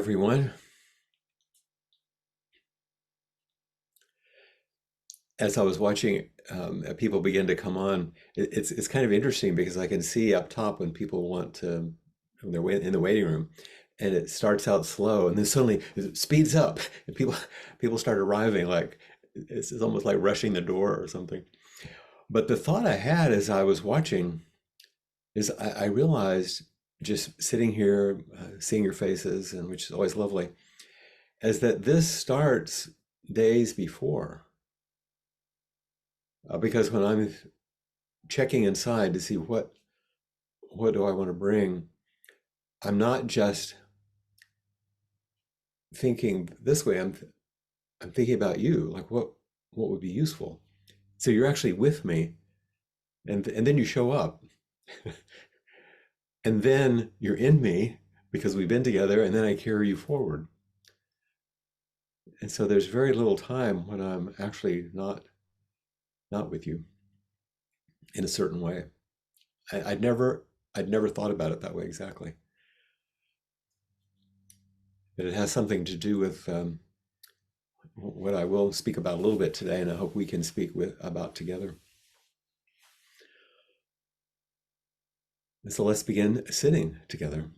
Everyone. As I was watching people begin to come on, it's kind of interesting because I can see up top when people want to, when they're in the waiting room, and it starts out slow, and then suddenly it speeds up, and people start arriving like it's almost like rushing the door or something. But the thought I had as I was watching is I realized just sitting here, seeing your faces, and which is always lovely, is that this starts days before. Because when I'm checking inside to see what do I want to bring, I'm not just thinking this way. I'm thinking about you, like what would be useful. So you're actually with me, and then you show up, and then you're in me because we've been together, and then I carry you forward. And so there's very little time when I'm actually not with you in a certain way. I'd never thought about it that way exactly. But it has something to do with what I will speak about a little bit today, and I hope we can speak about together. So let's begin sitting together.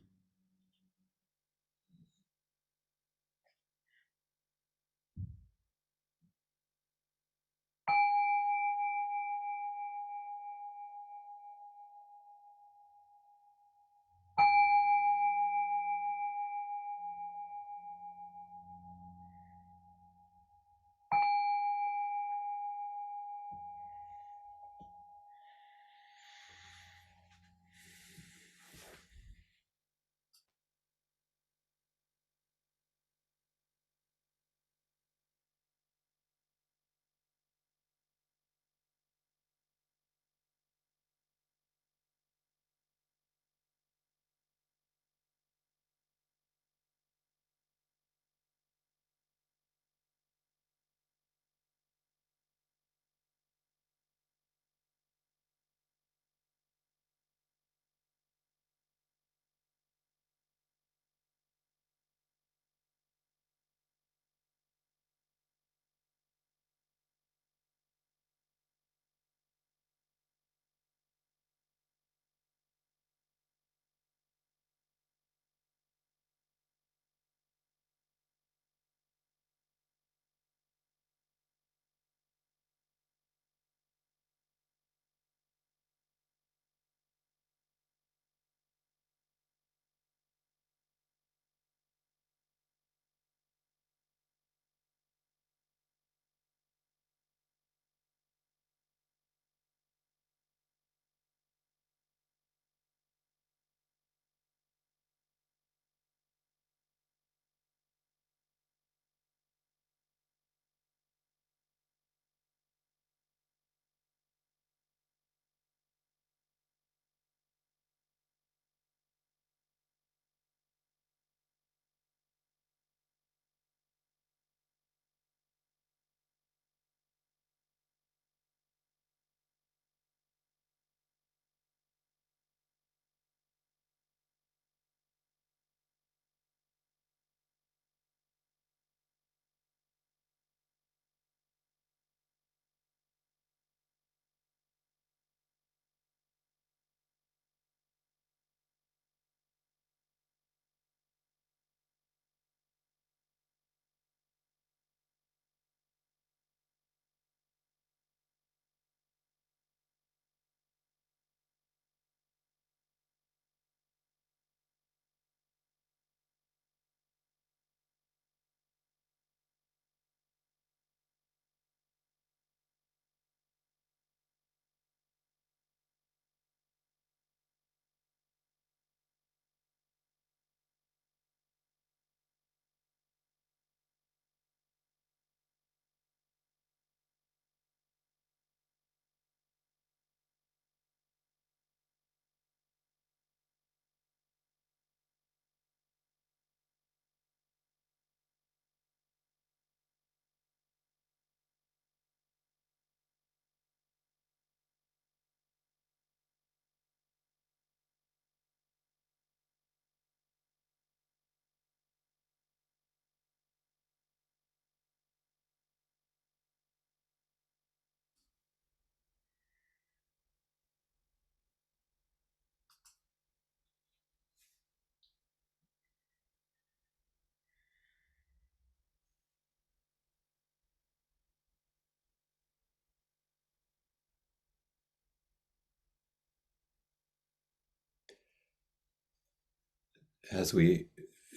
as we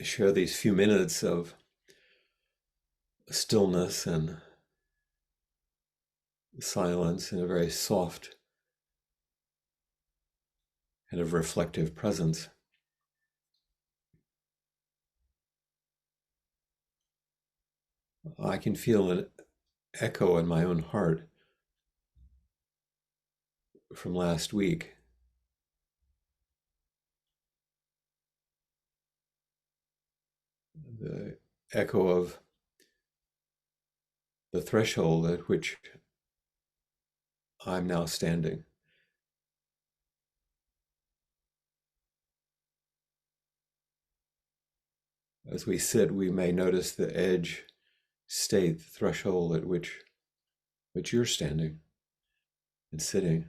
share these few minutes of stillness and silence in a very soft kind of reflective presence, I can feel an echo in my own heart from last week. The echo of the threshold at which I'm now standing. As we sit, we may notice the edge state, the threshold at which you're standing and sitting,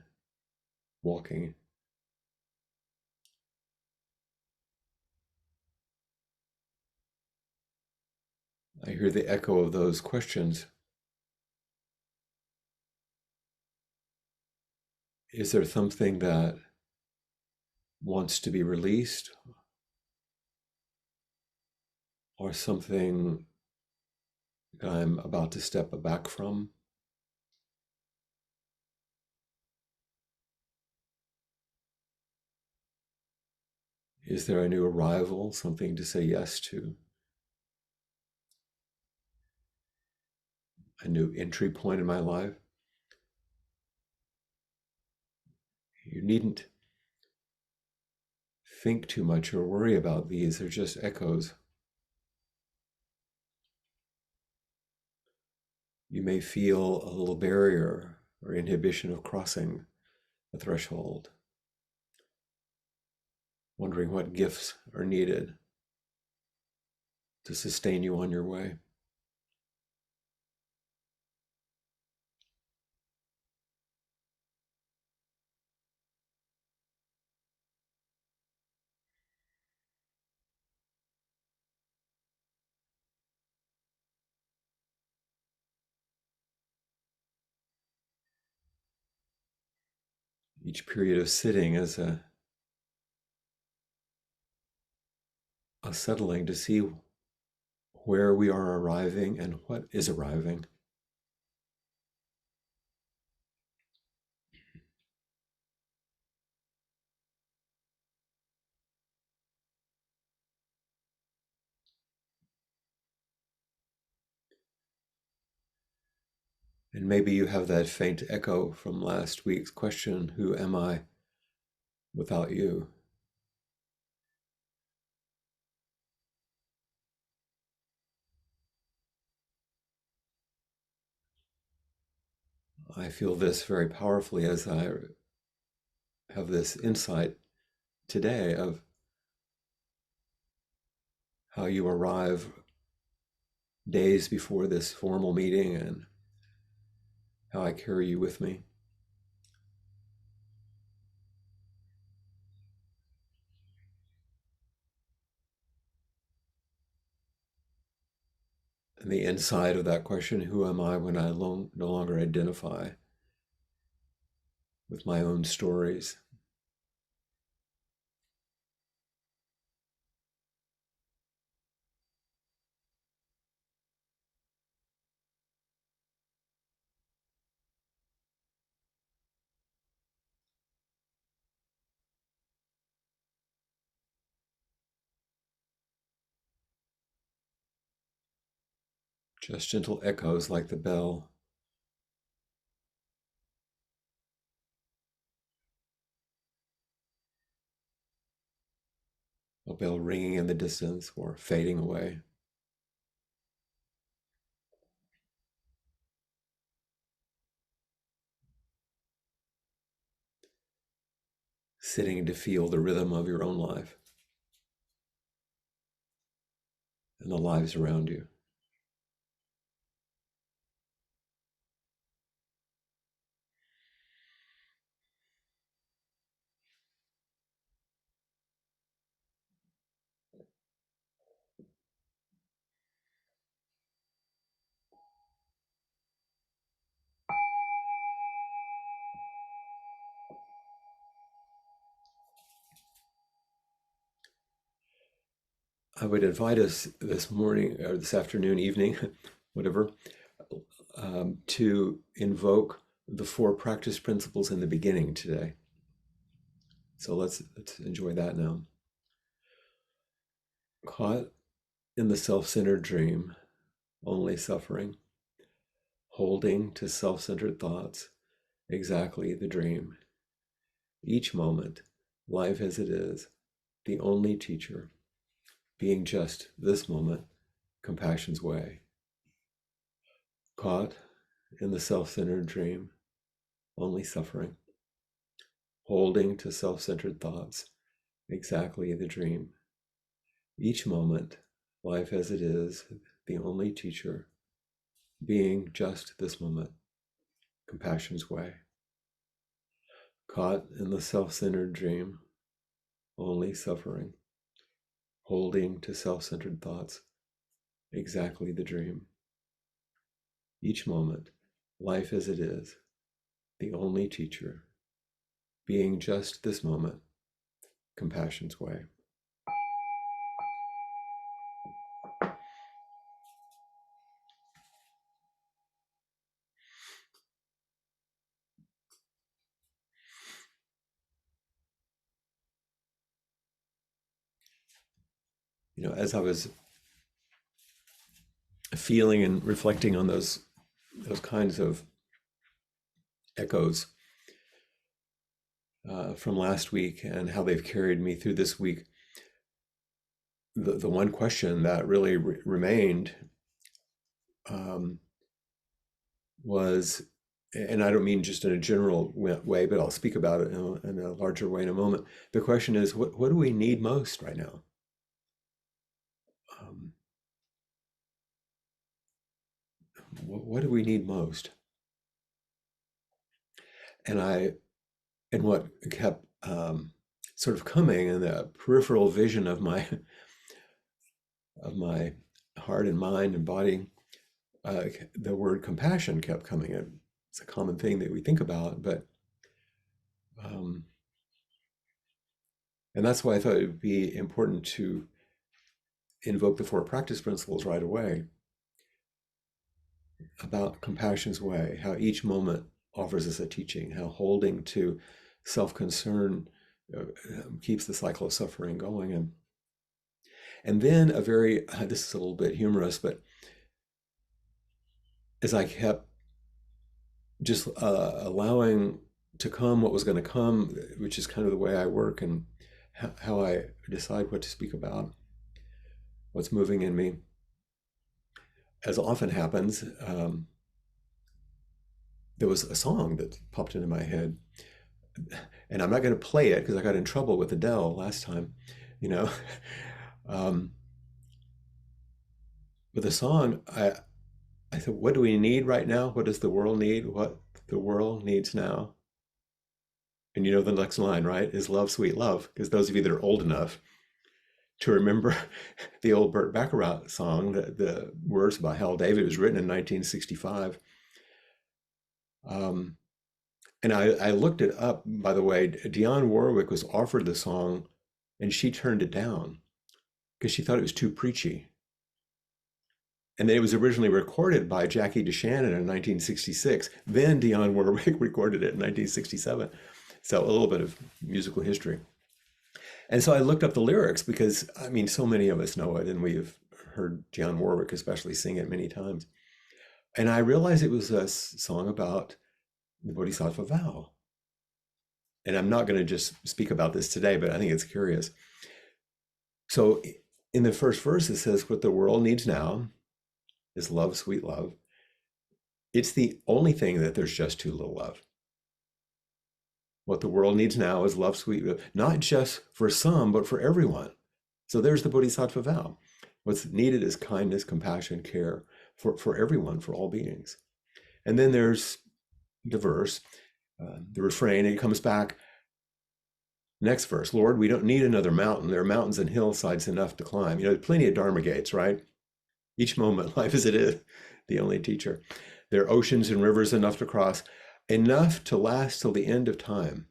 walking. I hear the echo of those questions. Is there something that wants to be released or something that I'm about to step back from? Is there a new arrival, something to say yes to, a new entry point in my life? You needn't think too much or worry about these, they're just echoes. You may feel a little barrier or inhibition of crossing the threshold, wondering what gifts are needed to sustain you on your way. Each period of sitting is a settling to see where we are arriving and what is arriving. And maybe you have that faint echo from last week's question, who am I without you? I feel this very powerfully as I have this insight today of how you arrive days before this formal meeting and how I carry you with me. And the inside of that question, who am I when I no longer identify with my own stories? Just gentle echoes like the bell, a bell ringing in the distance or fading away. Sitting to feel the rhythm of your own life and the lives around you. I would invite us this morning or this afternoon, evening, whatever, to invoke the four practice principles in the beginning today. So let's enjoy that now. Caught in the self-centered dream, only suffering, holding to self-centered thoughts, exactly the dream. Each moment, life as it is, the only teacher, being just this moment, compassion's way. Caught in the self-centered dream, only suffering, holding to self-centered thoughts, exactly the dream. Each moment, life as it is, the only teacher, being just this moment, compassion's way. Caught in the self-centered dream, only suffering, holding to self-centered thoughts, exactly the dream. Each moment, life as it is, the only teacher, being just this moment, compassion's way. As I was feeling and reflecting on those kinds of echoes from last week and how they've carried me through this week, the one question that really remained was, and I don't mean just in a general way, but I'll speak about it in a larger way in a moment. The question is, what do we need most right now? What do we need most? And what kept sort of coming in the peripheral vision of my heart and mind and body, the word compassion kept coming in. It's a common thing that we think about, but and that's why I thought it would be important to invoke the four practice principles right away about compassion's way, how each moment offers us a teaching, how holding to self-concern keeps the cycle of suffering going. And then this is a little bit humorous, but as I kept just allowing to come what was going to come, which is kind of the way I work and how I decide what to speak about, what's moving in me, as often happens, there was a song that popped into my head, and I'm not going to play it because I got in trouble with Adele last time, you know. But the song, I said, what do we need right now? What does the world need? What the world needs now? And you know the next line, right? Is love, sweet love. Because those of you that are old enough to remember the old Burt Bacharach song, the words about Hal David, was written in 1965. And I looked it up, by the way. Dionne Warwick was offered the song and she turned it down because she thought it was too preachy. And then it was originally recorded by Jackie DeShannon in 1966. Then Dionne Warwick recorded it in 1967. So a little bit of musical history. And so I looked up the lyrics because, I mean, so many of us know it, and we've heard Dionne Warwick especially sing it many times. And I realized it was a song about the Bodhisattva vow. And I'm not going to just speak about this today, but I think it's curious. So in the first verse, it says, what the world needs now is love, sweet love. It's the only thing that there's just too little of. What the world needs now is love, sweet love, not just for some, but for everyone. So there's the Bodhisattva vow. What's needed is kindness, compassion, care for everyone, for all beings. And then there's the verse, the refrain, and it comes back. Next verse, Lord, we don't need another mountain. There are mountains and hillsides enough to climb. You know, plenty of Dharma gates, right? Each moment, life as it is, the only teacher. There are oceans and rivers enough to cross, enough to last till the end of time.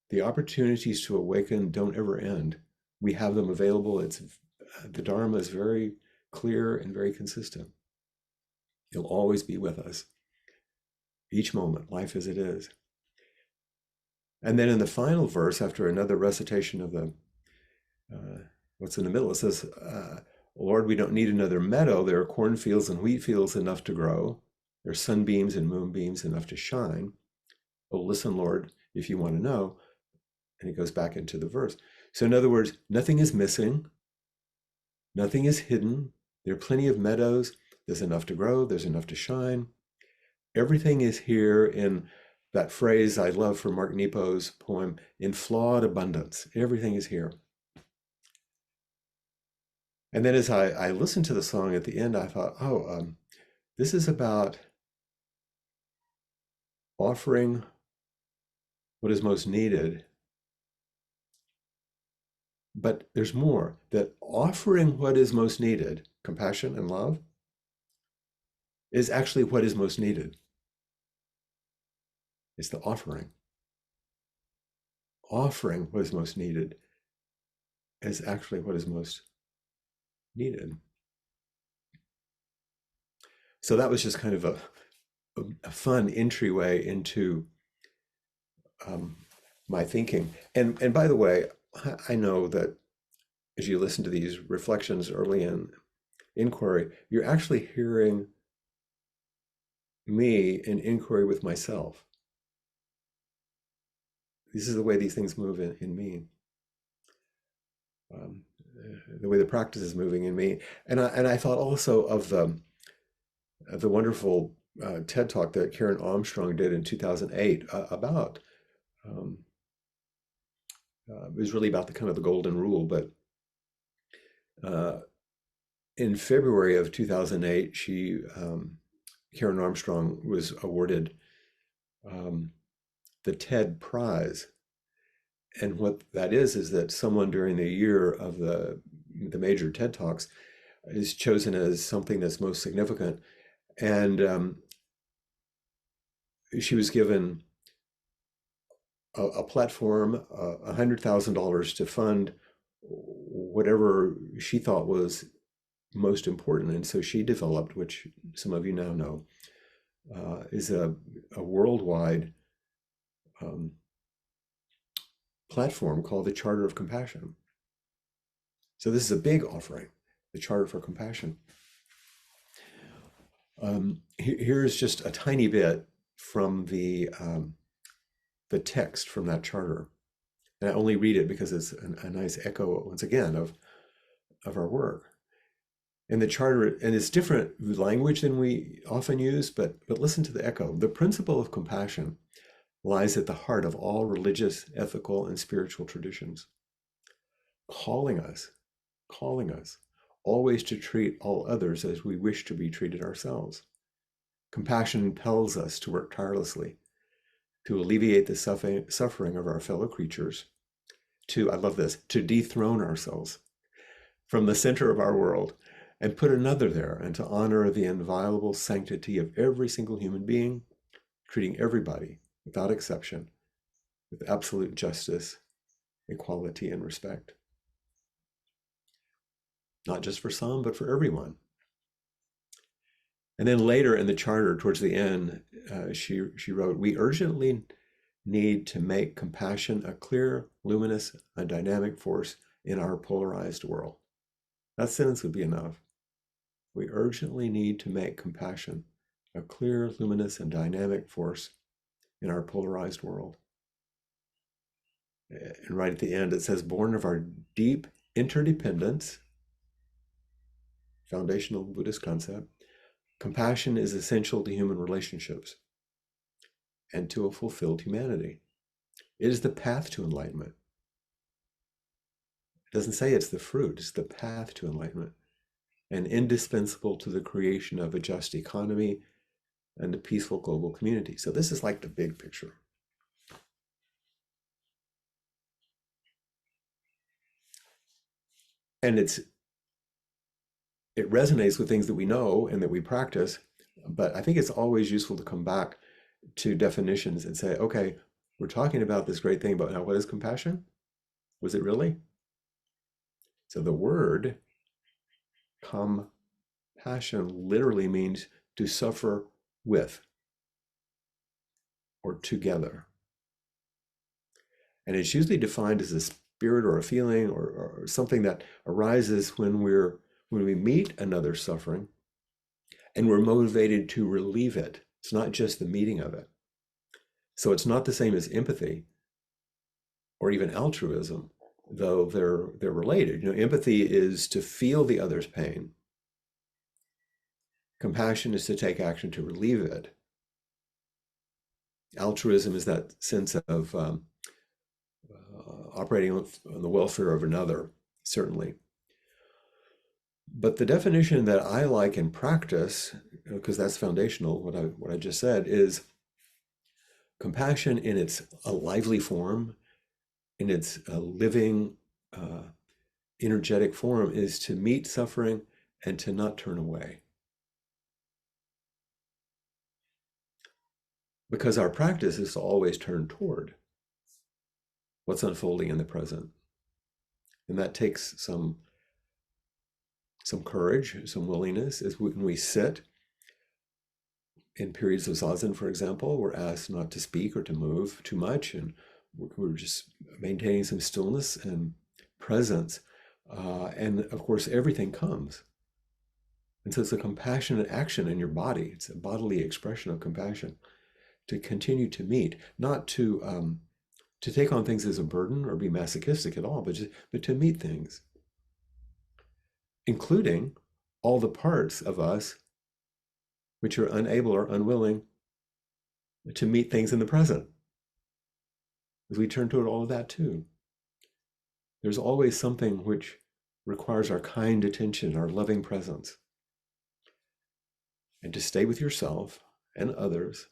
The opportunities to awaken don't ever end. We have them available. It's the Dharma is very clear and very consistent. He'll always be with us, each moment, life as it is. And then in the final verse, after another recitation of the what's in the middle, it says, Lord, we don't need another meadow. There are cornfields and wheat fields enough to grow. There are sunbeams and moonbeams enough to shine. Oh, listen, Lord, if you want to know. And it goes back into the verse. So in other words, nothing is missing. Nothing is hidden. There are plenty of meadows. There's enough to grow. There's enough to shine. Everything is here in that phrase I love from Mark Nepo's poem, in flawed abundance. Everything is here. And then as I listened to the song at the end, I thought, this is about offering what is most needed. But there's more, that offering what is most needed, compassion and love, is actually what is most needed. It's the offering. Offering what is most needed is actually what is most needed. So that was just kind of a fun entryway into my thinking. And by the way, I know that as you listen to these reflections early in inquiry, you're actually hearing me in inquiry with myself. This is the way these things move in me. The way the practice is moving in me. And I thought also of the wonderful TED Talk that Karen Armstrong did in 2008 about, it was really about the kind of the golden rule, but in February of 2008, Karen Armstrong was awarded the TED Prize. And what that is that someone during the year of the major TED Talks is chosen as something that's most significant. And she was given a platform, $100,000 to fund whatever she thought was most important. And so she developed, which some of you now know, is a worldwide platform called the Charter of Compassion. So this is a big offering, the Charter for Compassion. Here's just a tiny bit from the text from that charter. And I only read it because it's a nice echo, once again, of our work. And the charter, and it's different language than we often use, but listen to the echo. The principle of compassion lies at the heart of all religious, ethical, and spiritual traditions, calling us always to treat all others as we wish to be treated ourselves. Compassion impels us to work tirelessly to alleviate the suffering of our fellow creatures, I love this, to dethrone ourselves from the center of our world and put another there, and to honor the inviolable sanctity of every single human being, treating everybody without exception with absolute justice, equality, and respect. Not just for some, but for everyone. And then later in the charter, towards the end, she wrote, we urgently need to make compassion a clear, luminous, and dynamic force in our polarized world. That sentence would be enough. We urgently need to make compassion a clear, luminous, and dynamic force in our polarized world. And right at the end, it says, born of our deep interdependence, foundational Buddhist concept, compassion is essential to human relationships and to a fulfilled humanity. It is the path to enlightenment. It doesn't say it's the fruit, it's the path to enlightenment, and indispensable to the creation of a just economy and a peaceful global community. So this is like the big picture. And it resonates with things that we know and that we practice, but I think it's always useful to come back to definitions and say, okay, we're talking about this great thing, but now what is compassion? Was it really? So the word Compassion literally means to suffer with or together. And it's usually defined as a spirit or a feeling or something that arises when we meet another suffering and we're motivated to relieve it. It's not just the meeting of it. So it's not the same as empathy or even altruism, though they're related. You know, empathy is to feel the other's pain. Compassion is to take action to relieve it. Altruism is that sense of operating on the welfare of another, certainly. But the definition that I like in practice, because that's foundational, what I just said, is compassion in its a lively form, in its living, energetic form, is to meet suffering and to not turn away. Because our practice is to always turn toward what's unfolding in the present. And that takes some courage, some willingness. Is when we sit in periods of zazen, for example, we're asked not to speak or to move too much, and we're just maintaining some stillness and presence. And of course, everything comes. And so it's a compassionate action in your body. It's a bodily expression of compassion to continue to meet, not to take on things as a burden or be masochistic at all, but to meet things, including all the parts of us which are unable or unwilling to meet things in the present. As we turn toward all of that too, there's always something which requires our kind attention, our loving presence. And to stay with yourself and others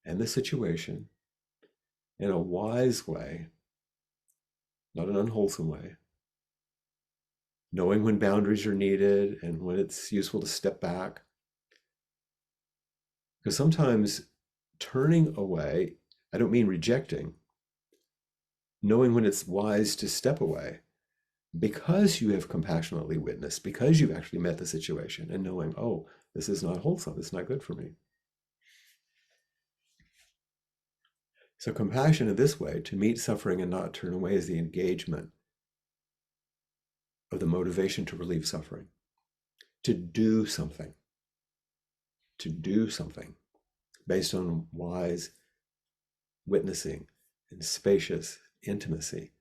and the situation in a wise way, not an unwholesome way, knowing when boundaries are needed and when it's useful to step back. Because sometimes turning away, I don't mean rejecting, knowing when it's wise to step away because you have compassionately witnessed, because you've actually met the situation and knowing, oh, this is not wholesome, it's not good for me. So compassion in this way, to meet suffering and not turn away, is the engagement of the motivation to relieve suffering, to do something based on wise witnessing and spacious intimacy.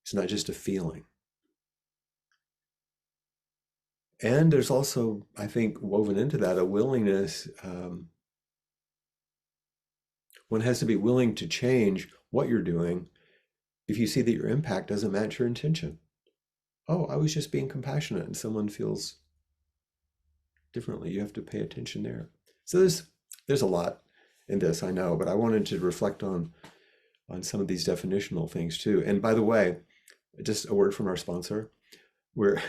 It's not just a feeling. And there's also, I think, woven into that a willingness. One has to be willing to change what you're doing if you see that your impact doesn't match your intention. Oh, I was just being compassionate and someone feels differently. You have to pay attention there. So there's a lot in this, I know, but I wanted to reflect on some of these definitional things too. And by the way, just a word from our sponsor. We're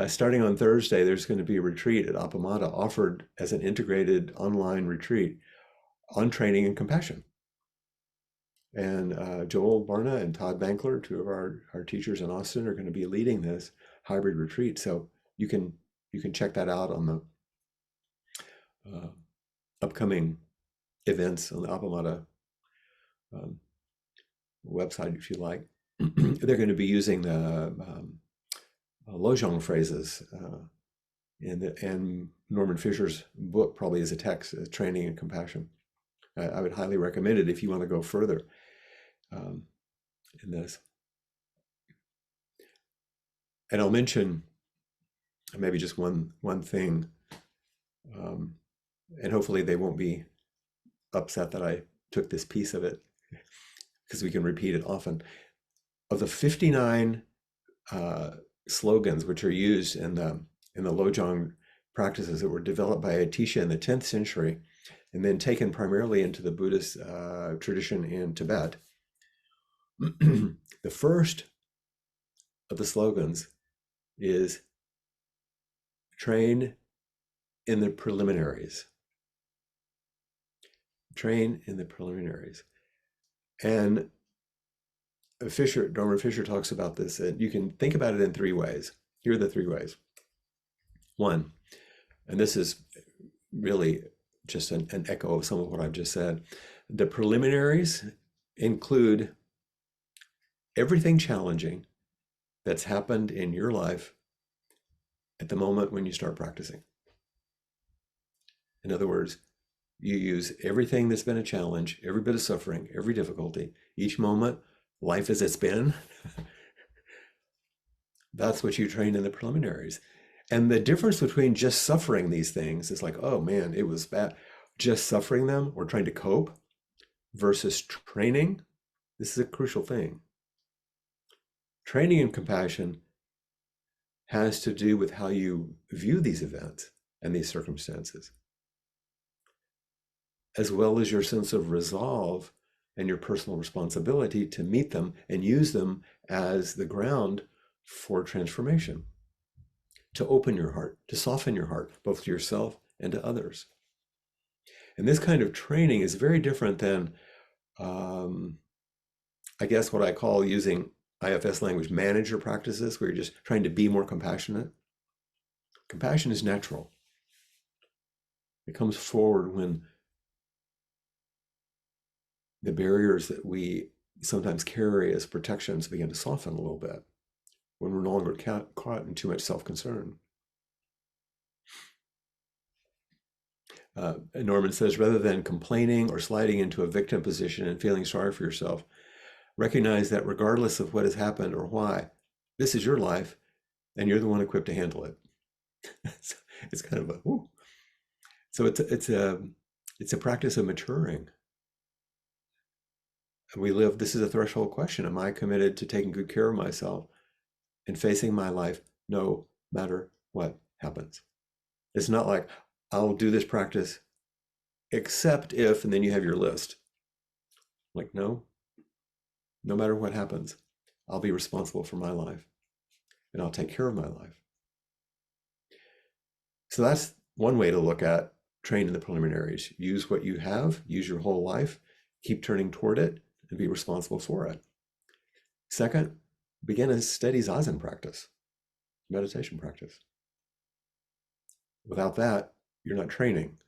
starting on Thursday, there's going to be a retreat at Appamada offered as an integrated online retreat on training and compassion. And Joel Barna and Todd Bankler, two of our teachers in Austin, are going to be leading this hybrid retreat. So you can check that out on the upcoming events on the Appamada website, if you like. They're going to be using the Lojong phrases and Norman Fisher's book probably as a text, Training and Compassion. I would highly recommend it if you want to go further in this. And I'll mention maybe just one thing, and hopefully they won't be upset that I took this piece of it, because we can repeat it often. Of the 59 slogans which are used in the Lojong practices that were developed by Atisha in the 10th century and then taken primarily into the Buddhist tradition in Tibet, the first of the slogans is train in the preliminaries. Train in the preliminaries. And Norman Fisher talks about this, and you can think about it in three ways. Here are the three ways. One, and this is really just an echo of some of what I've just said. The preliminaries include everything challenging that's happened in your life at the moment when you start practicing. In other words, you use everything that's been a challenge, every bit of suffering, every difficulty, each moment, life as it's been. That's what you train in the preliminaries. And the difference between just suffering these things is like, oh man, it was bad. Just suffering them or trying to cope versus training. This is a crucial thing. Training in compassion has to do with how you view these events and these circumstances, as well as your sense of resolve and your personal responsibility to meet them and use them as the ground for transformation, to open your heart, to soften your heart, both to yourself and to others. And this kind of training is very different than, I guess, what I call using IFS language manager practices, where you're just trying to be more compassionate. Compassion is natural. It comes forward when the barriers that we sometimes carry as protections begin to soften a little bit, when we're no longer caught in too much self-concern. Norman says, rather than complaining or sliding into a victim position and feeling sorry for yourself, recognize that regardless of what has happened or why, this is your life and you're the one equipped to handle it. It's kind of a, whoo. So it's a practice of maturing. This is a threshold question. Am I committed to taking good care of myself and facing my life no matter what happens? It's not like, I'll do this practice except if, and then you have your list. Like, no matter what happens, I'll be responsible for my life and I'll take care of my life. So that's one way to look at train in the preliminaries. Use what you have, use your whole life, keep turning toward it, and be responsible for it. Second, begin a steady zazen practice, meditation practice. Without that, you're not training.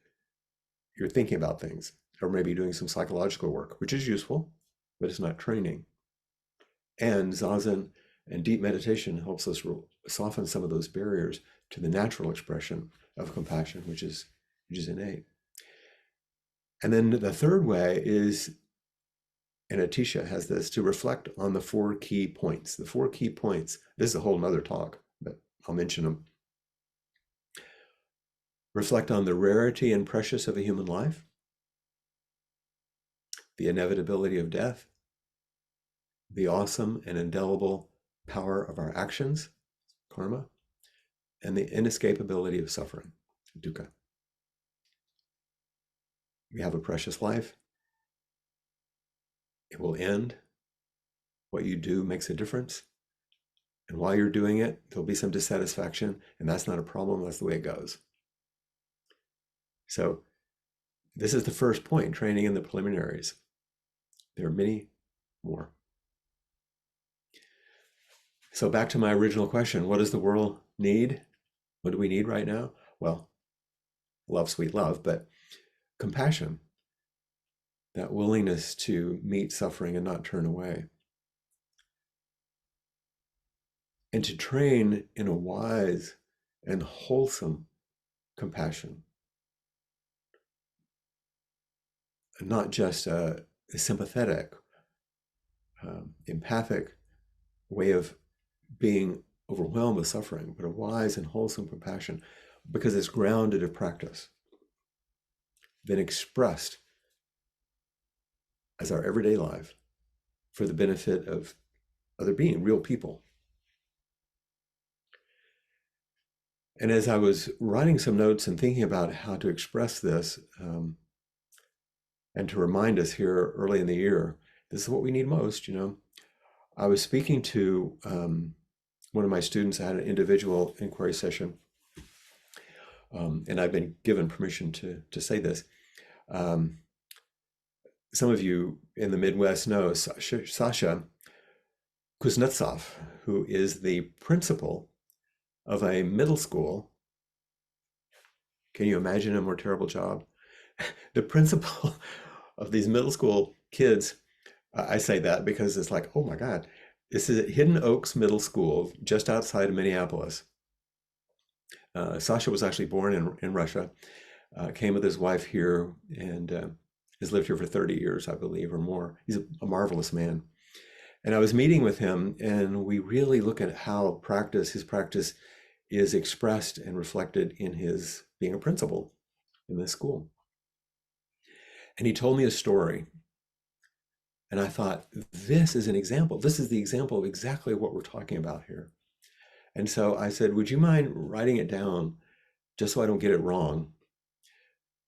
You're thinking about things, or maybe doing some psychological work, which is useful, but it's not training. And zazen and deep meditation helps us soften some of those barriers to the natural expression of compassion, which is innate. And then the third way is, and Atisha has this, to reflect on the 4 key points. The 4 key points, this is a whole nother talk, but I'll mention them. Reflect on the rarity and precious of a human life, the inevitability of death, the awesome and indelible power of our actions, karma, and the inescapability of suffering, dukkha. We have a precious life. It will end. What you do makes a difference. And while you're doing it, there'll be some dissatisfaction, and that's not a problem. That's the way it goes. So this is the first point, training in the preliminaries. There are many more. So back to my original question, what does the world need? What do we need right now? Well, love, sweet love, but compassion, that willingness to meet suffering and not turn away. And to train in a wise and wholesome compassion. Not just a sympathetic, empathic way of being overwhelmed with suffering, but a wise and wholesome compassion, because it's grounded in practice, then expressed as our everyday life for the benefit of other being, real people. And as I was writing some notes and thinking about how to express this, and to remind us here early in the year, this is what we need most, I was speaking to one of my students. I had an individual inquiry session, and I've been given permission to say this. Some of you in the Midwest know Sasha Kuznetsov, who is the principal of a middle school Can you imagine a more terrible job? The principal of these middle school kids, I say that because it's like, oh my God, this is at Hidden Oaks Middle School, just outside of Minneapolis. Sasha was actually born in Russia, came with his wife here, and has lived here for 30 years, I believe, or more. He's a marvelous man. And I was meeting with him, and we really look at how his practice is expressed and reflected in his being a principal in this school. And he told me a story. And I thought, this is an example. This is the example of exactly what we're talking about here. And so I said, would you mind writing it down just so I don't get it wrong?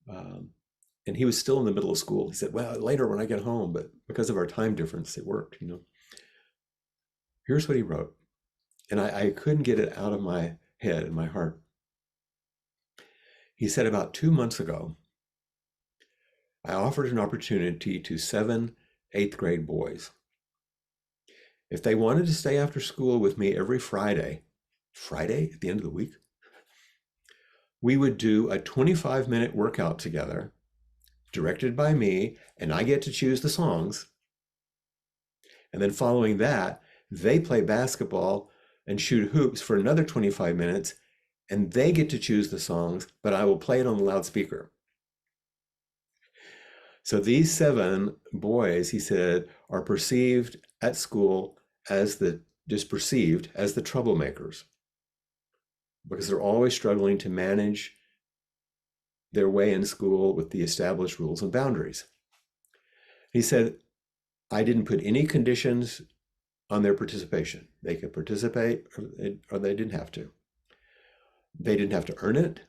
Um, and he was still in the middle of school. He said, well, later when I get home, but because of our time difference, it worked, you know. Here's what he wrote. And I couldn't get it out of my head and my heart. He said, about 2 months ago, I offered an opportunity to 7 8th grade boys. If they wanted to stay after school with me every Friday at the end of the week, we would do a 25-minute workout together, directed by me, and I get to choose the songs. And then following that, they play basketball and shoot hoops for another 25 minutes, and they get to choose the songs, but I will play it on the loudspeaker. So these 7 boys, he said, are perceived at school as just perceived as the troublemakers because they're always struggling to manage their way in school with the established rules and boundaries. He said, I didn't put any conditions on their participation. They could participate or they didn't have to. They didn't have to earn it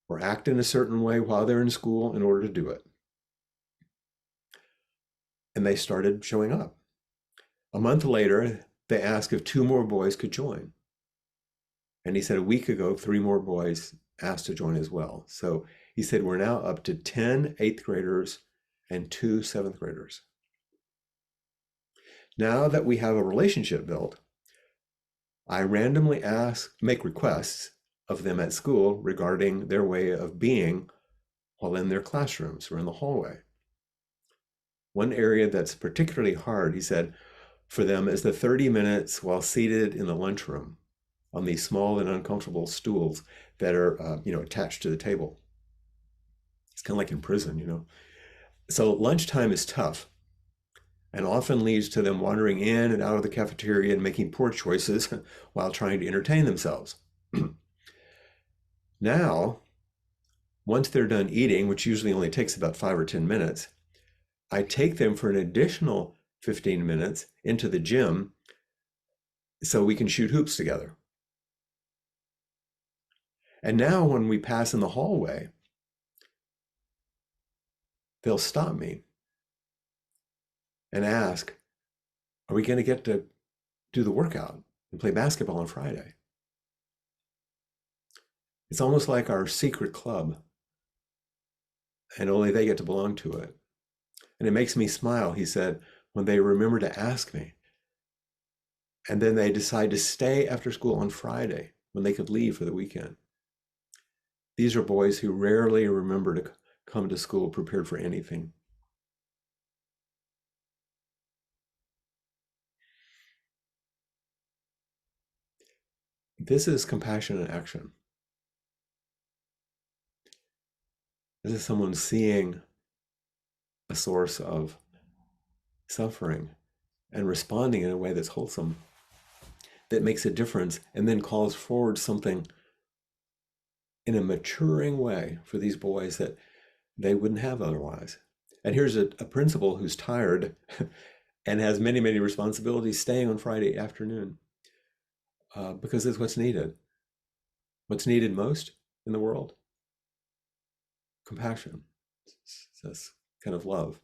or act in a certain way while they're in school in order to do it. And they started showing up. A month later, they asked if 2 more boys could join. And he said a week ago, 3 more boys asked to join as well. So he said we're now up to 10 8th graders and 2 7th graders. Now that we have a relationship built, I randomly make requests of them at school regarding their way of being while in their classrooms or in the hallway. One area that's particularly hard, he said, for them is the 30 minutes while seated in the lunchroom on these small and uncomfortable stools that are, attached to the table. It's kind of like in prison, you know. So lunchtime is tough and often leads to them wandering in and out of the cafeteria and making poor choices while trying to entertain themselves. Now, once they're done eating, which usually only takes about 5 or 10 minutes, I take them for an additional 15 minutes into the gym so we can shoot hoops together. And now when we pass in the hallway, they'll stop me and ask, are we going to get to do the workout and play basketball on Friday? It's almost like our secret club, and only they get to belong to it. And it makes me smile, he said, when they remember to ask me. And then they decide to stay after school on Friday when they could leave for the weekend. These are boys who rarely remember to come to school prepared for anything. This is compassion in action. This is someone seeing a source of suffering and responding in a way that's wholesome, that makes a difference, and then calls forward something in a maturing way for these boys that they wouldn't have otherwise. And here's a principal who's tired and has many, many responsibilities staying on Friday afternoon because it's what's needed. What's needed most in the world? Compassion. That's kind of love.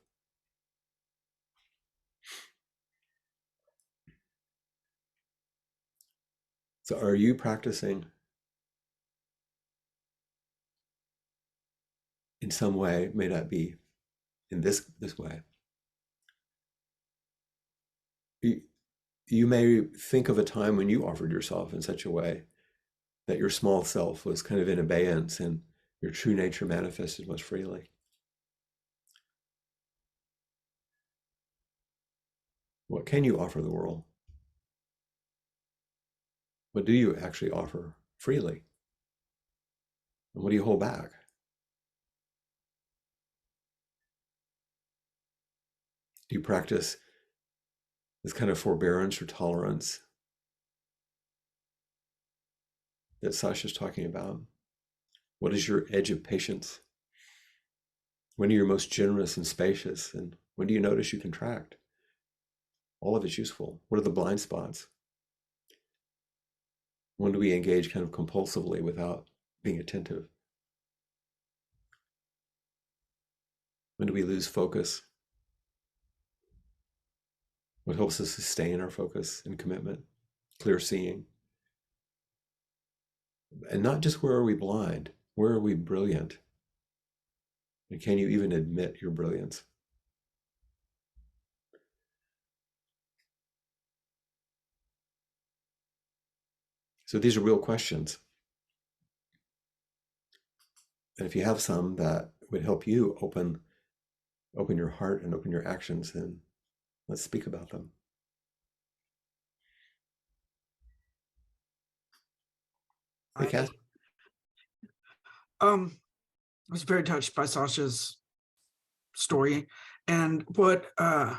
So are you practicing in some way, may not be in this way? You may think of a time when you offered yourself in such a way that your small self was kind of in abeyance and your true nature manifested most freely. What can you offer the world? What do you actually offer freely? And what do you hold back? Do you practice this kind of forbearance or tolerance that Sasha's talking about? What is your edge of patience? When are you most generous and spacious? And when do you notice you contract? All of it's useful. What are the blind spots? When do we engage kind of compulsively without being attentive? When do we lose focus? What helps us sustain our focus and commitment? Clear seeing. And not just where are we blind, where are we brilliant? And can you even admit your brilliance? So these are real questions. And if you have some that would help you open your heart and open your actions, then let's speak about them. Hey, Cass. I um was very touched by Sasha's story, and what I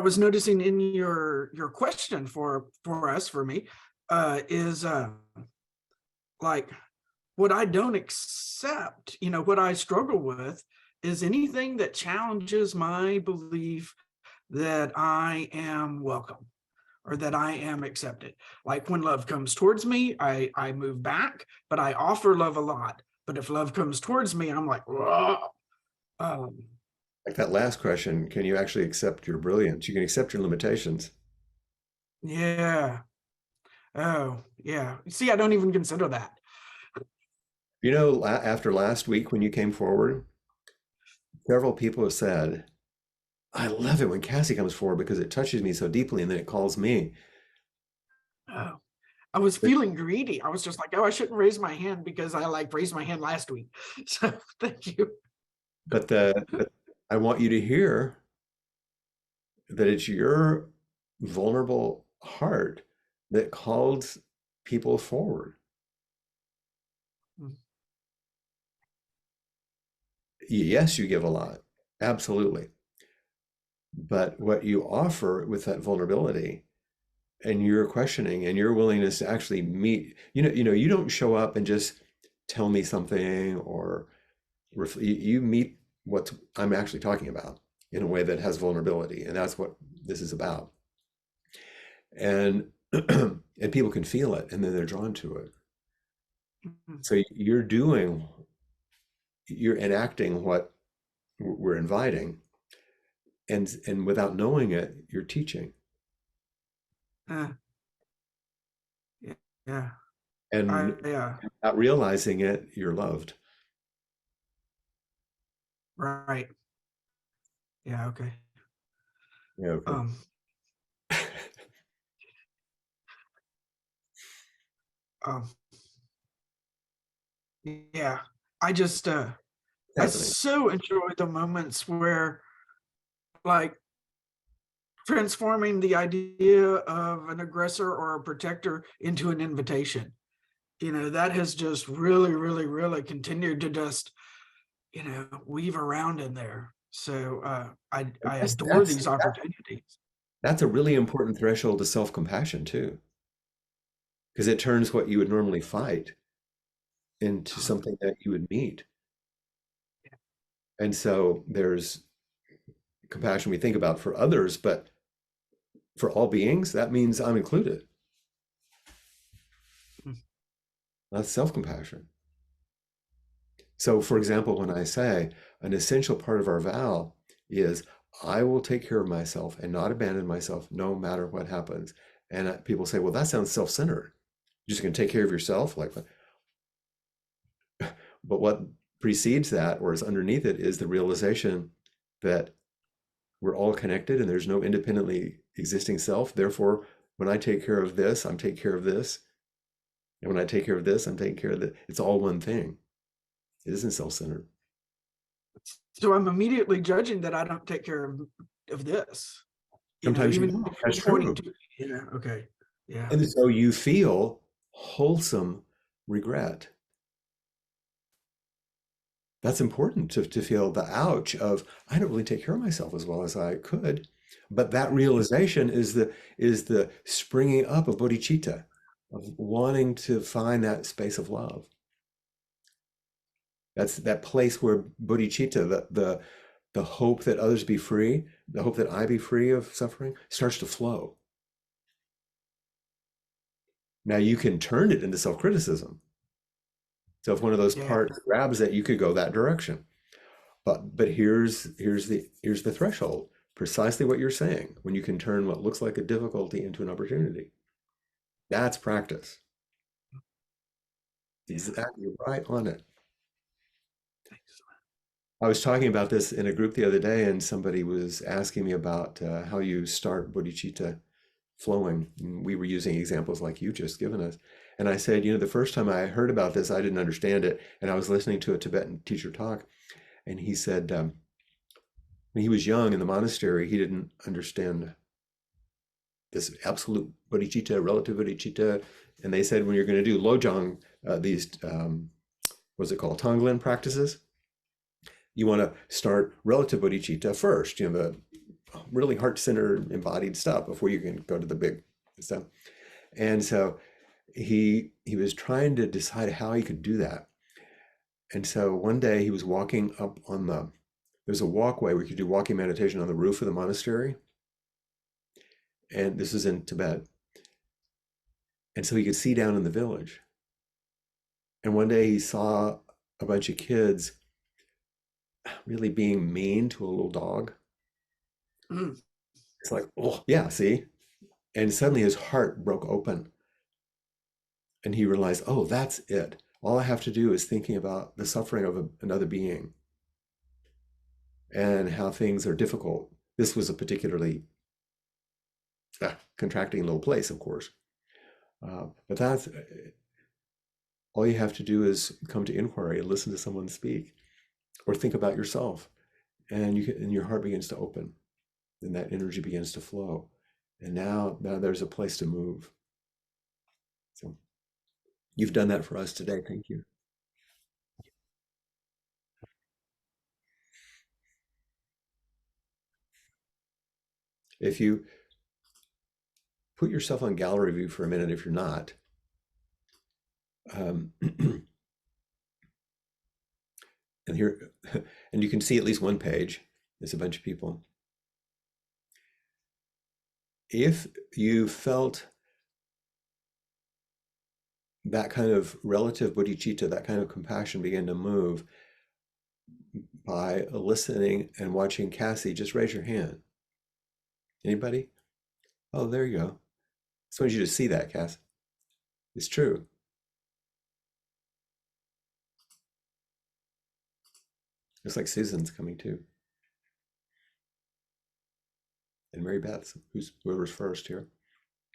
was noticing in your question for me is like what I don't accept, what I struggle with is anything that challenges my belief that I am welcome or that I am accepted. Like when love comes towards me, I move back, but I offer love a lot. But if love comes towards me, I'm like, whoa. Um, Like that last question, can you actually accept your brilliance? You can accept your limitations. yeah. Oh, yeah. See, I don't even consider that. You know, after last week when you came forward, several people have said, I love it when Cassie comes forward because it touches me so deeply and then it calls me. Oh, I was But, feeling greedy. I was just like, oh, I shouldn't raise my hand because I like raised my hand last week. So thank you. but I want you to hear that it's your vulnerable heart that calls people forward. Mm, Yes, you give a lot, absolutely. But what you offer with that vulnerability and your questioning and your willingness to actually meet, you don't show up and just tell me something or you meet what I'm actually talking about in a way that has vulnerability, and that's what this is about. And and people can feel it, and then they're drawn to it. mm, So you're enacting what we're inviting, and without knowing it, you're teaching. uh, yeah, yeah. And Yeah, without realizing it, you're loved. right. Yeah, okay. Yeah, okay. Um, um, yeah. I just I Happening. so enjoy the moments where like transforming the idea of an aggressor or a protector into an invitation. That has just really, really, really continued to just, weave around in there. So I That's adore that's these opportunities. that's a really important threshold to self-compassion too, because it turns what you would normally fight into something that you would meet. And so there's compassion we think about for others, but for all beings, that means I'm included. Mm, That's self-compassion. So, for example, when I say an essential part of our vow is I will take care of myself and not abandon myself no matter what happens. And people say, well, that sounds self-centered. You're just going to take care of yourself. But what precedes that or is underneath it is the realization that we're all connected and there's no independently existing self. Therefore, when I take care of this, I'm taking care of this. And when I take care of this, I'm taking care of that. It's all one thing. It isn't self-centered. So I'm immediately judging that I don't take care of this, Sometimes you even don't. if That's you're pointing true. to, yeah, okay. Yeah. And so you feel wholesome regret. That's important to feel the ouch of, I don't really take care of myself as well as I could. But that realization is the springing up of bodhicitta, of wanting to find that space of love. That's that place where bodhicitta, the hope that others be free, the hope that I be free of suffering, starts to flow. Now you can turn it into self-criticism. So if one of those Yeah. parts grabs it, you could go that direction. But here's the threshold. Precisely what you're saying. When you can turn what looks like a difficulty into an opportunity. That's practice. Exactly right on it. Thanks. I was talking about this in a group the other day, and somebody was asking me about how you start bodhicitta flowing. And we were using examples like you just given us. And I said, the first time I heard about this, I didn't understand it. And I was listening to a Tibetan teacher talk, and he said, when he was young in the monastery, he didn't understand this absolute bodhicitta, relative bodhicitta. And they said, when you're going to do lojong, these, what's it called, Tonglen practices, you want to start relative bodhicitta first, the really heart-centered embodied stuff before you can go to the big stuff. And so he was trying to decide how he could do that. And so one day he was walking up there's a walkway where you could do walking meditation on the roof of the monastery. And this is in Tibet. And so he could see down in the village. And one day he saw a bunch of kids really being mean to a little dog. Mm. It's like, oh, yeah, see? And suddenly his heart broke open. And he realized, oh, that's it. All I have to do is thinking about the suffering of another being and how things are difficult. This was a particularly contracting little place, of course. But that's all you have to do is come to inquiry and listen to someone speak or think about yourself. And your heart begins to open and that energy begins to flow. And now there's a place to move. So you've done that for us today. Thank you. If you put yourself on gallery view for a minute, if you're not, and here, and you can see at least one page. There's a bunch of people. If you felt that kind of relative bodhicitta, that kind of compassion begin to move by listening and watching Cassie, just raise your hand. Anybody? Oh, there you go. Just wanted you to see that, Cass. It's true. Looks like Susan's coming too. And Mary Beth's, whoever's first here.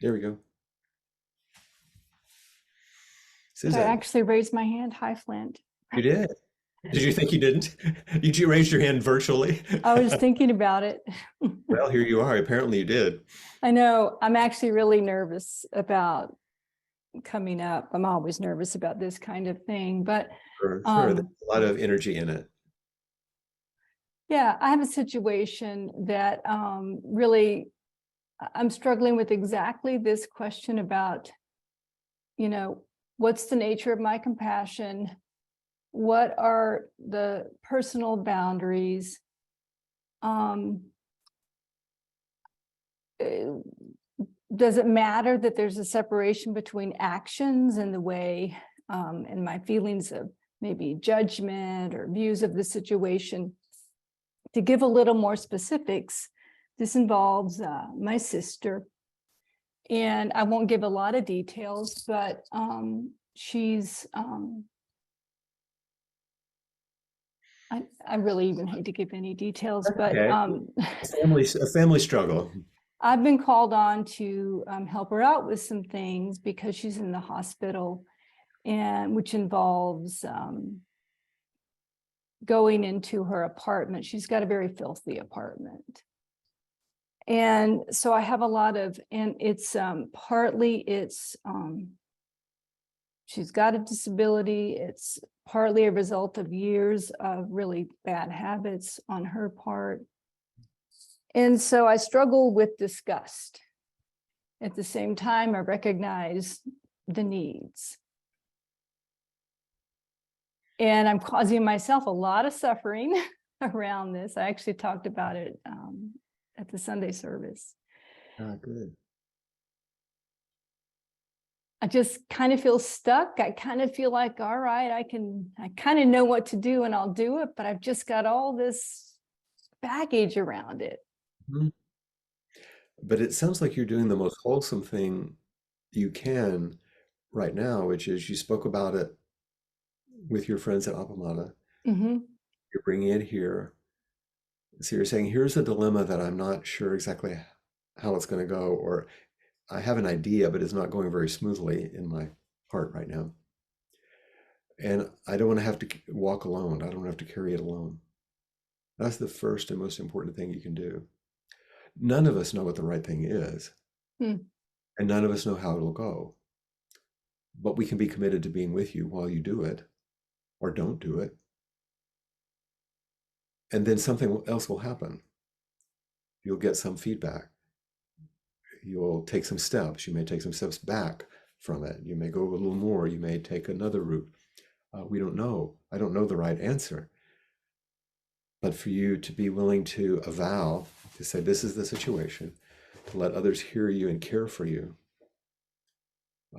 There we go. Did I Susan, actually raise my hand? Hi, Flint. you did. Did you think you didn't? You raised your hand virtually? I was thinking about it. Well, here you are. Apparently you did. I know I'm actually really nervous about coming up. I'm always nervous about this kind of thing, but Sure. There's a lot of energy in it. yeah, I have a situation that really I'm struggling with exactly this question about, what's the nature of my compassion? What are the personal boundaries? Does it matter that there's a separation between actions and the way and my feelings of maybe judgment or views of the situation? To give a little more specifics, this involves my sister, and I won't give a lot of details, but she's I really even hate to give any details, but Okay. A family struggle. I've been called on to help her out with some things because she's in the hospital, and which involves going into her apartment. She's got a very filthy apartment. And so I have a lot of, and it's partly it's she's got a disability. It's partly a result of years of really bad habits on her part. And so I struggle with disgust. At the same time, I recognize the needs. And I'm causing myself a lot of suffering around this. I actually talked about it at the Sunday service. Ah, good. I just kind of feel stuck. I kind of feel like, all right, I kind of know what to do and I'll do it, but I've just got all this baggage around it. Mhm. But it sounds like you're doing the most wholesome thing you can right now, which is you spoke about it with your friends at Appamada. Mm-hmm. You're bringing it here. So you're saying, here's a dilemma that I'm not sure exactly how it's going to go, or I have an idea, but it's not going very smoothly in my heart right now. And I don't want to have to walk alone. I don't have to carry it alone. That's the first and most important thing you can do. None of us know what the right thing is, Hmm. and none of us know how it'll go. But we can be committed to being with you while you do it, or don't do it. And then something else will happen. You'll get some feedback. You'll take some steps. You may take some steps back from it. You may go a little more. You may take another route. We don't know. I don't know the right answer. But for you to be willing to avow, to say, this is the situation, to let others hear you and care for you.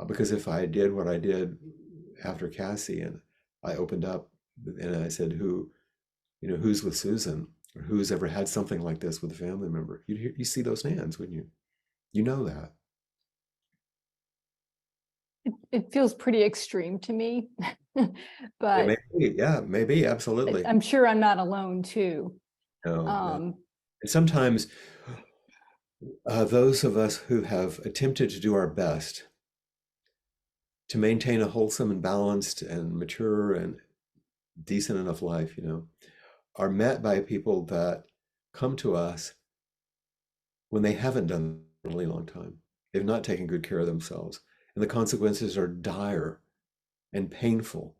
Because if I did what I did after Cassie and I opened up and I said, who's with Susan, or who's ever had something like this with a family member, you see those hands, wouldn't you? You know that. It feels pretty extreme to me, It but may be, yeah, maybe, absolutely. I'm sure I'm not alone too. No, no. And sometimes those of us who have attempted to do our best to maintain a wholesome and balanced and mature and decent enough life, are met by people that come to us when they haven't done it for a really long time. They've not taken good care of themselves. And the consequences are dire and painful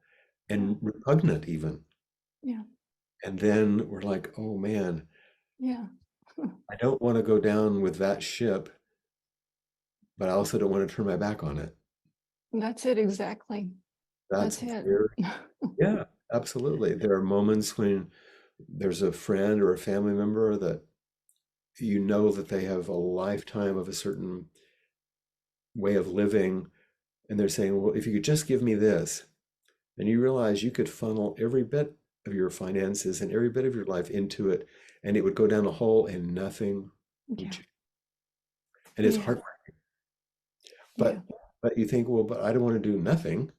and repugnant even. Yeah. And then we're like, oh man, Yeah. I don't want to go down with that ship, but I also don't want to turn my back on it. That's it exactly. That's That's it. very, yeah, absolutely. There are moments when there's a friend or a family member that you know that they have a lifetime of a certain way of living, and they're saying, well, if you could just give me this, and you realize you could funnel every bit of your finances and every bit of your life into it, and it would go down a hole and nothing would Yeah. change. And it's Yeah. heartbreaking. Yeah. But you think, well, but I don't want to do nothing.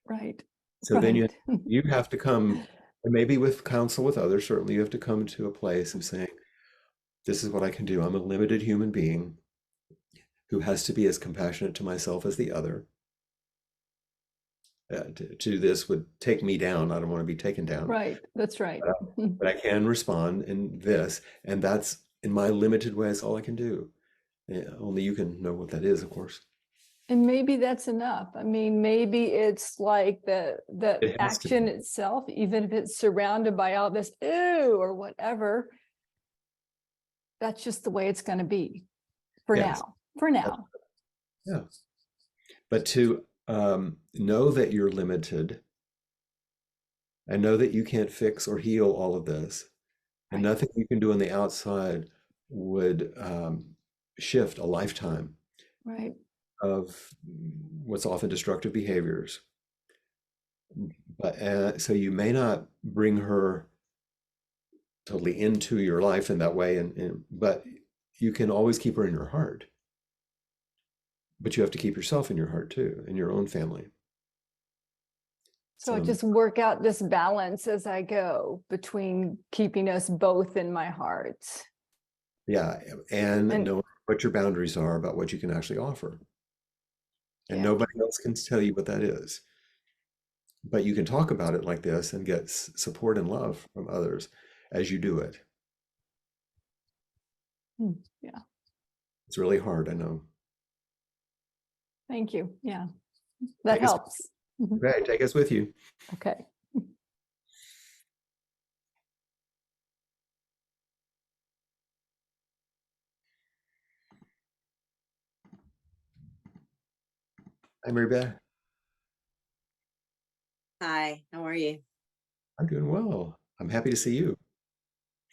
Right. So then Right. you have to come, and maybe with counsel with others, certainly you have to come to a place of saying, this is what I can do. I'm a limited human being who has to be as compassionate to myself as the other. To do this would take me down. I don't want to be taken down. Right. That's right. But I can respond in this, and that's in my limited ways all I can do. Yeah, only you can know what that is, of course. And maybe that's enough. I mean, maybe it's like the It has to action be. itself, even if it's surrounded by all this ew or whatever, that's just the way it's going to be for Yes. now. For now. Yeah. But to know that you're limited and know that you can't fix or heal all of this, and Right. nothing you can do on the outside would shift a lifetime Right. of what's often destructive behaviors. But so you may not bring her totally into your life in that way, but you can always keep her in your heart. But you have to keep yourself in your heart too, in your own family. So I just work out this balance as I go between keeping us both in my heart. Yeah, and know what your boundaries are about what you can actually offer. And Yeah. nobody else can tell you what that is. but you can talk about it like this and get support and love from others as you do it. Yeah, It's really hard, I know. thank you. Yeah, that Take us, helps. Mhm. okay, take us with you. Okay. Hi, Mary Beth. Hi, how are you? I'm doing well. I'm happy to see you.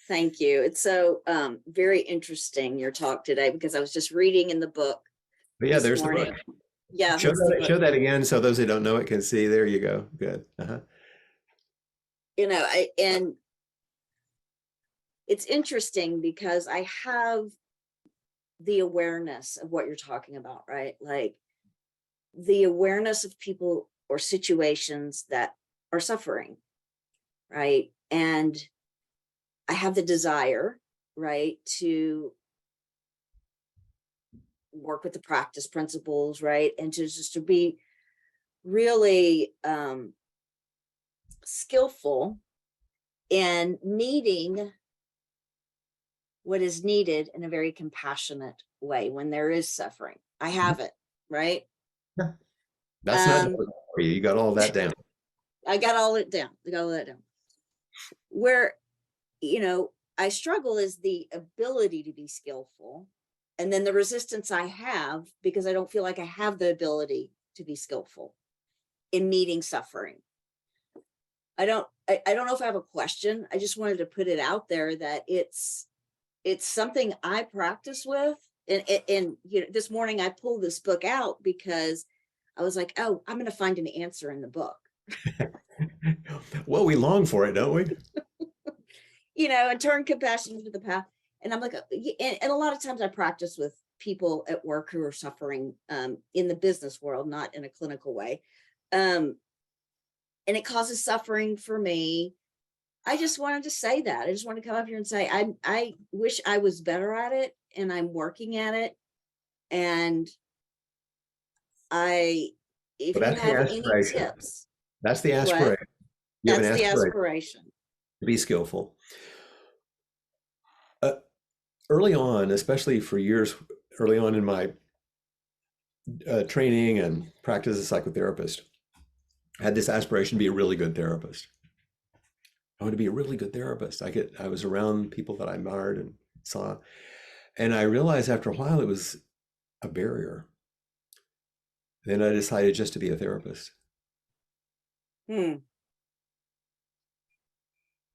Thank you. It's so very interesting your talk today because I was just reading in the book But yeah, this there's the book. morning. Yeah, that's the book. Show that again so those who don't know it can see. There you go. Good. Uh-huh. And it's interesting because I have the awareness of what you're talking about, right? Like the awareness of people or situations that are suffering, right? And I have the desire, right, to work with the practice principles, right? And to just to be really skillful in meeting what is needed in a very compassionate way when there is suffering. I have it, right? Yeah. That's not Um, difficult for you. You got all that down. I got all it down. I got all that down. Where, I struggle is the ability to be skillful. And then the resistance I have because I don't feel like I have the ability to be skillful in meeting suffering. I don't know if I have a question. I just wanted to put it out there that it's something I practice with. And this morning I pulled this book out because I was like, oh, I'm going to find an answer in the book. Well, we long for it, don't we? And turn compassion to the path. And I'm like, and a lot of times I practice with people at work who are suffering in the business world, not in a clinical way. And it causes suffering for me. I just wanted to say that. I just want to come up here and say, I wish I was better at it and I'm working at it. And if Well, you that's the have any aspiration. tips, That's the what? aspiration. You have an That's the aspiration aspiration. to be skillful. Early on, especially for years early on in my training and practice as a psychotherapist, I had this aspiration to be a really good therapist. I want to be a really good therapist. I was around people that I admired and saw, and I realized after a while it was a barrier. Then I decided just to be a therapist. I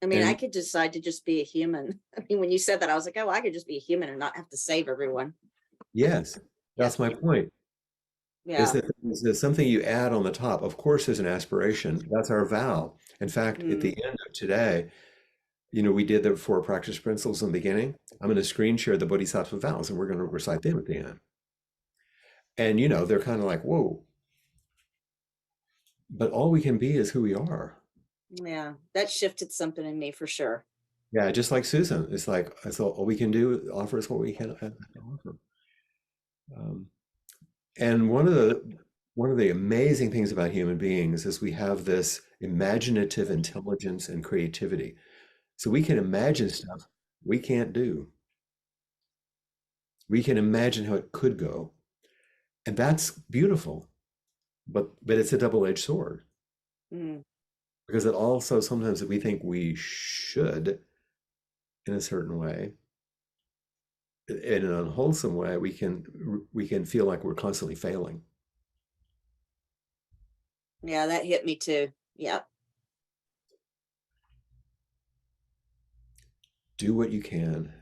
mean, I And could decide to just be a human. I mean, when you said that, I was like, oh, I could just be a human and not have to save everyone. yes, that's my point. Is Yeah. that there's something you add on the top. Of course, there's an aspiration. That's our vow. In fact, at the end of today, we did the four practice principles in the beginning. I'm going to screen share the Bodhisattva vows, and we're going to recite them at the end. And they're kind of like, whoa. But all we can be is who we are. Yeah. That shifted something in me for sure. Yeah, just like Susan. It's like all we can do offer is what we can offer. And one of the amazing things about human beings is we have this imaginative intelligence and creativity. So we can imagine stuff we can't do. We can imagine how it could go. And that's beautiful. But it's a double-edged sword. Mm. Because it also sometimes we think we should in a certain way. In an unwholesome way, we can feel like we're constantly failing. Yeah, that hit me too. Yep. Do what you can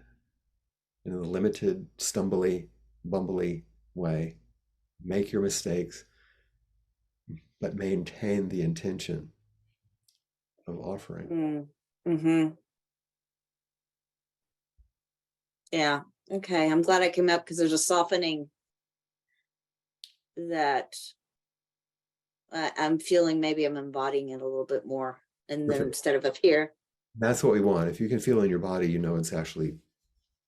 in a limited, stumbly, bumbly way. Make your mistakes, but maintain the intention of offering. Mm-hmm. Yeah. Okay. I'm glad I came up because there's a softening that I'm feeling. Maybe I'm embodying it a little bit more, and then Perfect. instead of up here. That's what we want. If you can feel in your body, it's actually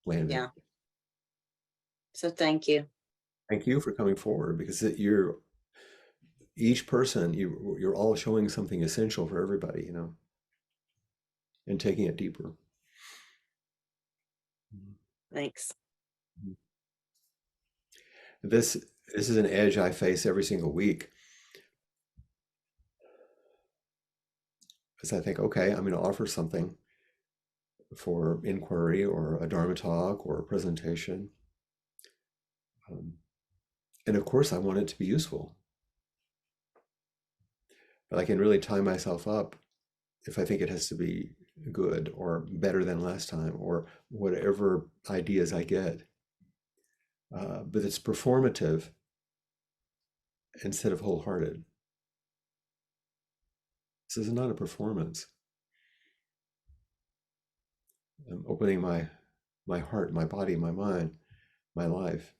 landed. Yeah. So thank you. Thank you for coming forward because each person, you're all showing something essential for everybody, and taking it deeper. Thanks. This is an edge I face every single week. Because I think, okay, I'm going to offer something for inquiry or a Dharma talk or a presentation. And of course, I want it to be useful. But I can really tie myself up if I think it has to be good or better than last time or whatever ideas I get. But it's performative instead of wholehearted. This is not a performance. I'm opening my heart, my body, my mind, my life,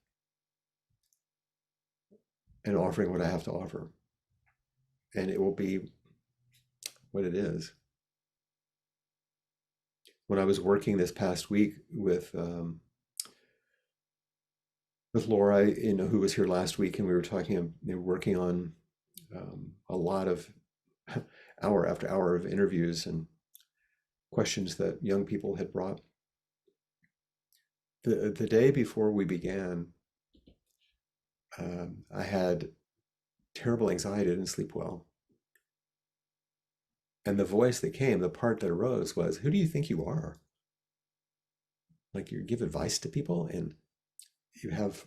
and offering what I have to offer. And it will be what it is. When I was working this past week with Laura, who was here last week, and we were talking, they were working on a lot of hour after hour of interviews and questions that young people had brought. The day before we began, I had terrible anxiety, I didn't sleep well. And the voice that came, the part that arose was, who do you think you are? Like, you give advice to people and you have,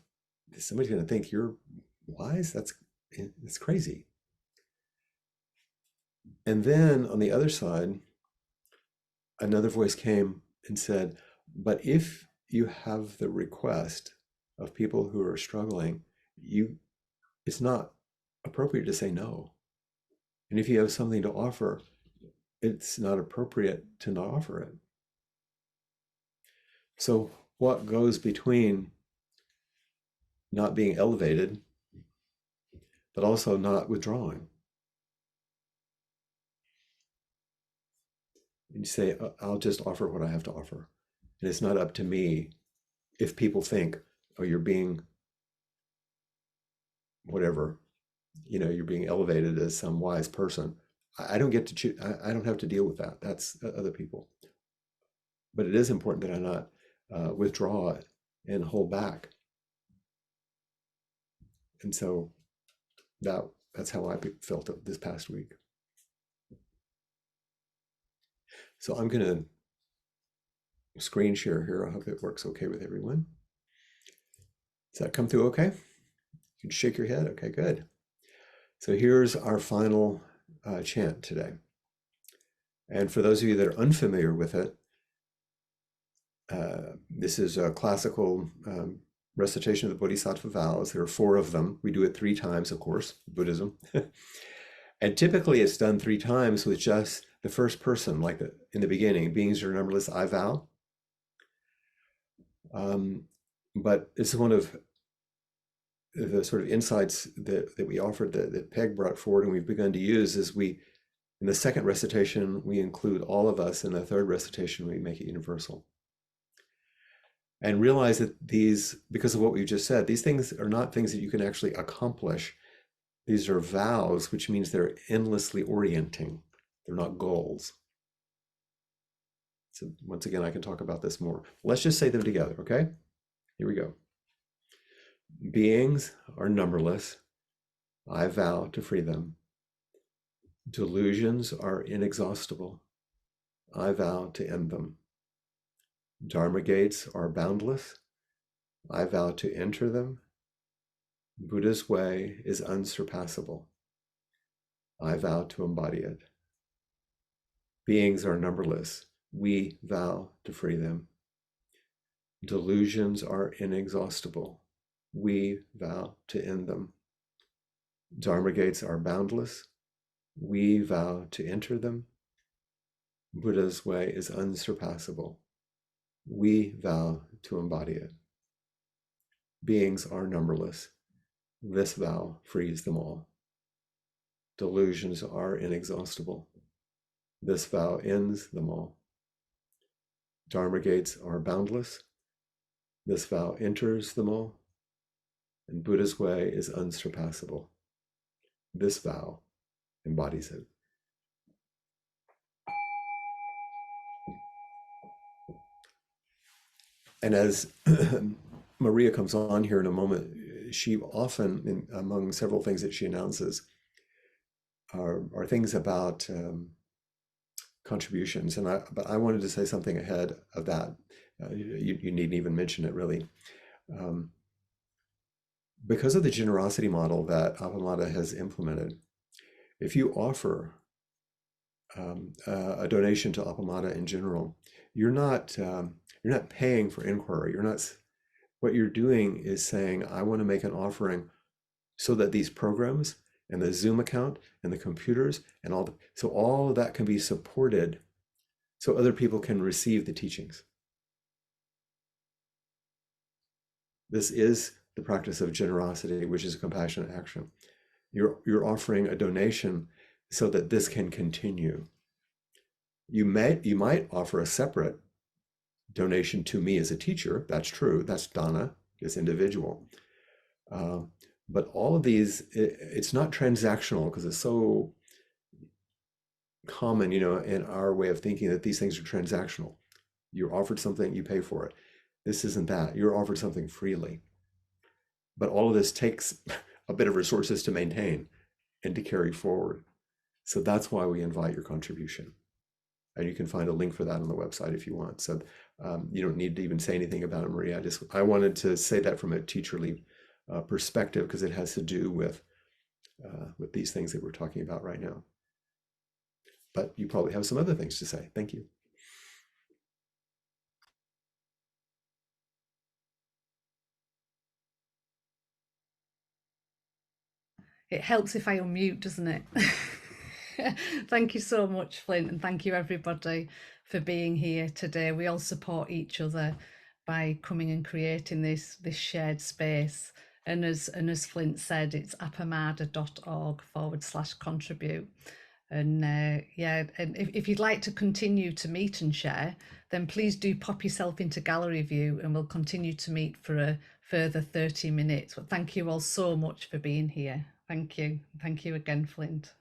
somebody's going to think you're wise? It's crazy. And then on the other side, another voice came and said, but if you have the request of people who are struggling, it's not appropriate to say no. And if you have something to offer, it's not appropriate to not offer it. So what goes between not being elevated, but also not withdrawing? And you say, I'll just offer what I have to offer. And it's not up to me if people think, oh, you're being whatever, you're being elevated as some wise person. I don't get to choose. I don't have to deal with that. That's other people. But it is important that I not withdraw and hold back. And so that's how I felt this past week. So I'm going to screen share here. I hope it works okay with everyone. Does that come through okay? You can shake your head. Okay, good. So here's our final chant today. And for those of you that are unfamiliar with it, this is a classical recitation of the Bodhisattva vows. There are 4 of them. We do it 3 times, of course, Buddhism. And typically it's done 3 times with just the first person, like in the beginning, beings are numberless, I vow. But it's one of the sort of insights that we offered, that Peg brought forward and we've begun to use, is in the second recitation, we include all of us. In the third recitation, we make it universal. And realize that these, because of what we just said, these things are not things that you can actually accomplish. These are vows, which means they're endlessly orienting. They're not goals. So once again, I can talk about this more. Let's just say them together, okay? Here we go. Beings are numberless. I vow to free them. Delusions are inexhaustible. I vow to end them. Dharma gates are boundless. I vow to enter them. Buddha's way is unsurpassable. I vow to embody it. Beings are numberless. We vow to free them. Delusions are inexhaustible. We vow to end them. Dharma gates are boundless. We vow to enter them. Buddha's way is unsurpassable. We vow to embody it. Beings are numberless. This vow frees them all. Delusions are inexhaustible. This vow ends them all. Dharma gates are boundless. This vow enters them all. And Buddha's way is unsurpassable. this vow embodies it. And as Maria comes on here in a moment, she often, among several things that she announces, are things about contributions. But I wanted to say something ahead of that. You needn't even mention it, really. Because of the generosity model that Appamada has implemented, if you offer a donation to Appamada in general, you're not paying for inquiry. You're not. What you're doing is saying, I want to make an offering so that these programs and the Zoom account and the computers and all of that can be supported so other people can receive the teachings. This is the practice of generosity, which is a compassionate action. You're offering a donation so that this can continue. You might offer a separate donation to me as a teacher. That's true. That's Dana, this individual. But all of these, it's not transactional because it's so common, in our way of thinking that these things are transactional. You're offered something, you pay for it. This isn't that. You're offered something freely. But all of this takes a bit of resources to maintain and to carry forward. So that's why we invite your contribution. And you can find a link for that on the website if you want. So you don't need to even say anything about it, Maria. I wanted to say that from a teacherly perspective because it has to do with these things that we're talking about right now. But you probably have some other things to say. Thank you. It helps if I unmute, doesn't it? Thank you so much, Flint, and thank you everybody for being here today. We all support each other by coming and creating this shared space. And as Flint said, it's appamada.org/contribute. And yeah, and if you'd like to continue to meet and share, then please do pop yourself into gallery view and we'll continue to meet for a further 30 minutes. But thank you all so much for being here. Thank you. Thank you again, Flint.